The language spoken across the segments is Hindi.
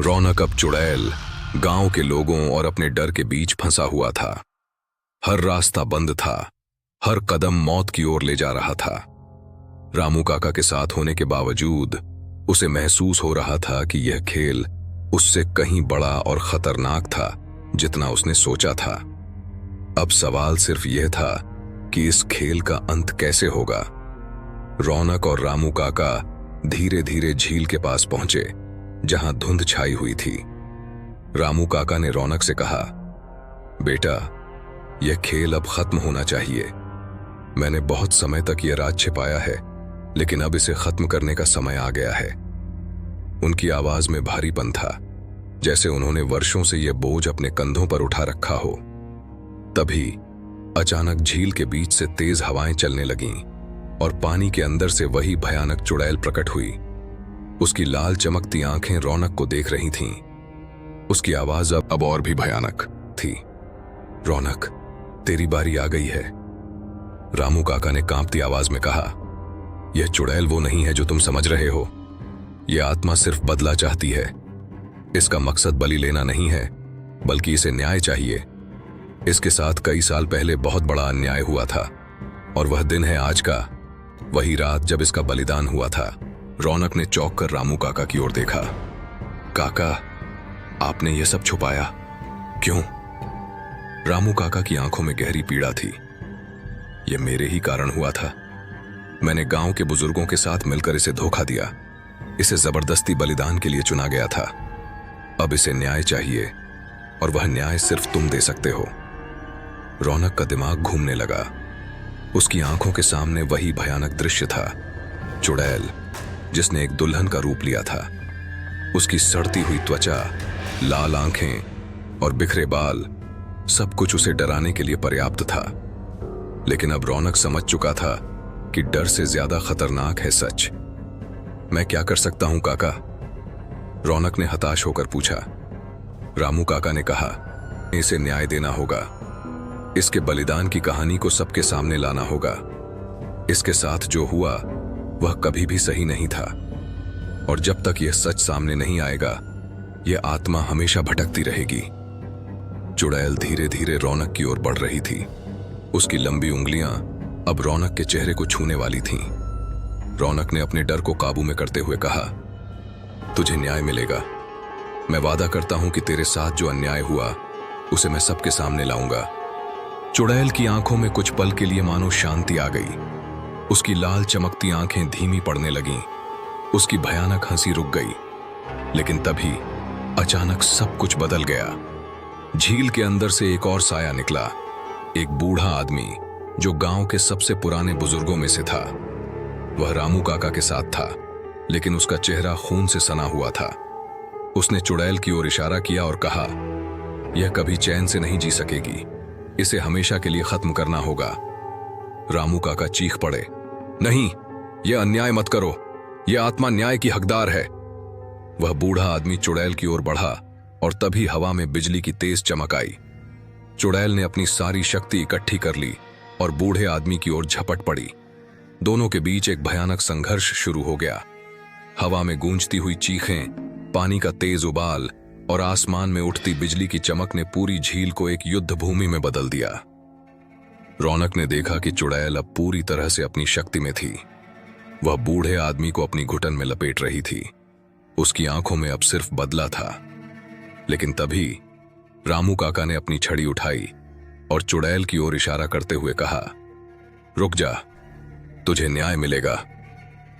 रौनक अब चुड़ैल, गांव के लोगों और अपने डर के बीच फंसा हुआ था। हर रास्ता बंद था, हर कदम मौत की ओर ले जा रहा था। रामू काका के साथ होने के बावजूद उसे महसूस हो रहा था कि यह खेल उससे कहीं बड़ा और खतरनाक था जितना उसने सोचा था। अब सवाल सिर्फ यह था कि इस खेल का अंत कैसे होगा। रौनक और रामू काका धीरे धीरे झील के पास पहुंचे, जहां धुंध छाई हुई थी। रामू काका ने रौनक से कहा, बेटा, यह खेल अब खत्म होना चाहिए। मैंने बहुत समय तक यह राज छिपाया है, लेकिन अब इसे खत्म करने का समय आ गया है। उनकी आवाज में भारीपन था, जैसे उन्होंने वर्षों से यह बोझ अपने कंधों पर उठा रखा हो। तभी अचानक झील के बीच से तेज हवाएं चलने लगीं और पानी के अंदर से वही भयानक चुड़ैल प्रकट हुई। उसकी लाल चमकती आंखें रौनक को देख रही थीं। उसकी आवाज अब और भी भयानक थी। रौनक, तेरी बारी आ गई है। रामू काका ने कांपती आवाज में कहा, यह चुड़ैल वो नहीं है जो तुम समझ रहे हो। यह आत्मा सिर्फ बदला चाहती है। इसका मकसद बलि लेना नहीं है, बल्कि इसे न्याय चाहिए। इसके साथ कई साल पहले बहुत बड़ा अन्याय हुआ था, और वह दिन है आज का, वही रात जब इसका बलिदान हुआ था। रौनक ने चौंक कर रामू काका की ओर देखा। काका, आपने यह सब छुपाया क्यों? रामू काका की आंखों में गहरी पीड़ा थी। यह मेरे ही कारण हुआ था। मैंने गांव के बुजुर्गों के साथ मिलकर इसे धोखा दिया। इसे जबरदस्ती बलिदान के लिए चुना गया था। अब इसे न्याय चाहिए, और वह न्याय सिर्फ तुम दे सकते हो। रौनक का दिमाग घूमने लगा। उसकी आंखों के सामने वही भयानक दृश्य था। चुड़ैल, जिसने एक दुल्हन का रूप लिया था। उसकी सड़ती हुई त्वचा, लाल आंखें और बिखरे बाल, सब कुछ उसे डराने के लिए पर्याप्त था। लेकिन अब रौनक समझ चुका था कि डर से ज्यादा खतरनाक है सच। मैं क्या कर सकता हूं काका? रौनक ने हताश होकर पूछा। रामू काका ने कहा, इसे न्याय देना होगा। इसके बलिदान की कहानी को सबके सामने लाना होगा। इसके साथ जो हुआ वह कभी भी सही नहीं था, और जब तक यह सच सामने नहीं आएगा, यह आत्मा हमेशा भटकती रहेगी। चुड़ैल धीरे धीरे रौनक की ओर बढ़ रही थी। उसकी लंबी उंगलियां अब रौनक के चेहरे को छूने वाली थीं। रौनक ने अपने डर को काबू में करते हुए कहा, तुझे न्याय मिलेगा। मैं वादा करता हूं कि तेरे साथ जो अन्याय हुआ उसे मैं सबके सामने लाऊंगा। चुड़ैल की आंखों में कुछ पल के लिए मानो शांति आ गई। उसकी लाल चमकती आंखें धीमी पड़ने लगीं। उसकी भयानक हंसी रुक गई। लेकिन तभी अचानक सब कुछ बदल गया। झील के अंदर से एक और साया निकला। एक बूढ़ा आदमी जो गांव के सबसे पुराने बुजुर्गों में से था। वह रामू काका के साथ था, लेकिन उसका चेहरा खून से सना हुआ था। उसने चुड़ैल की ओर इशारा किया और कहा, यह कभी चैन से नहीं जी सकेगी। इसे हमेशा के लिए खत्म करना होगा। रामू काका चीख पड़े, नहीं, यह अन्याय मत करो। यह आत्मा न्याय की हकदार है। वह बूढ़ा आदमी चुड़ैल की ओर बढ़ा, और तभी हवा में बिजली की तेज चमक आई। चुड़ैल ने अपनी सारी शक्ति इकट्ठी कर ली और बूढ़े आदमी की ओर झपट पड़ी। दोनों के बीच एक भयानक संघर्ष शुरू हो गया। हवा में गूंजती हुई चीखें, पानी का तेज उबाल और आसमान में उठती बिजली की चमक ने पूरी झील को एक युद्ध भूमि में बदल दिया। रौनक ने देखा कि चुड़ैल अब पूरी तरह से अपनी शक्ति में थी। वह बूढ़े आदमी को अपनी घुटन में लपेट रही थी। उसकी आंखों में अब सिर्फ बदला था। लेकिन तभी रामू काका ने अपनी छड़ी उठाई और चुड़ैल की ओर इशारा करते हुए कहा, रुक जा, तुझे न्याय मिलेगा,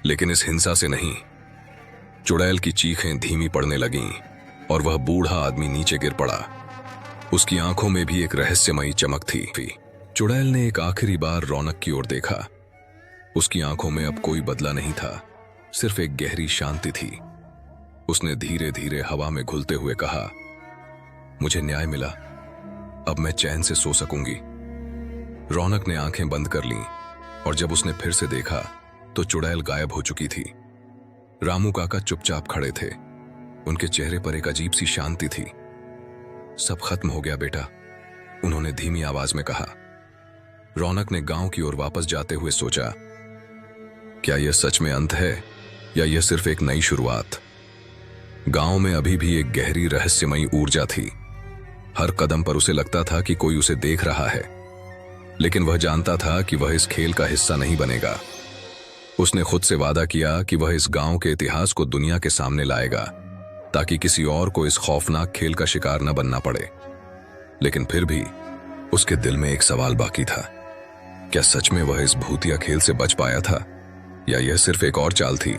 लेकिन इस हिंसा से नहीं। चुड़ैल की चीखें धीमी पड़ने लगीं और वह बूढ़ा आदमी नीचे गिर पड़ा। उसकी आंखों में भी एक रहस्यमयी चमक थी। चुड़ैल ने एक आखिरी बार रौनक की ओर देखा। उसकी आंखों में अब कोई बदला नहीं था, सिर्फ एक गहरी शांति थी। उसने धीरे धीरे हवा में घुलते हुए कहा, मुझे न्याय मिला, अब मैं चैन से सो सकूंगी। रौनक ने आंखें बंद कर लीं, और जब उसने फिर से देखा तो चुड़ैल गायब हो चुकी थी। रामू काका चुपचाप खड़े थे। उनके चेहरे पर एक अजीब सी शांति थी। सब खत्म हो गया बेटा, उन्होंने धीमी आवाज में कहा। रौनक ने गांव की ओर वापस जाते हुए सोचा, क्या यह सच में अंत है या यह सिर्फ एक नई शुरुआत? गांव में अभी भी एक गहरी रहस्यमयी ऊर्जा थी। हर कदम पर उसे लगता था कि कोई उसे देख रहा है, लेकिन वह जानता था कि वह इस खेल का हिस्सा नहीं बनेगा। उसने खुद से वादा किया कि वह इस गांव के इतिहास को दुनिया के सामने लाएगा, ताकि किसी और को इस खौफनाक खेल का शिकार न बनना पड़े। लेकिन फिर भी उसके दिल में एक सवाल बाकी था। क्या सच में वह इस भूतिया खेल से बच पाया था, या यह सिर्फ एक और चाल थी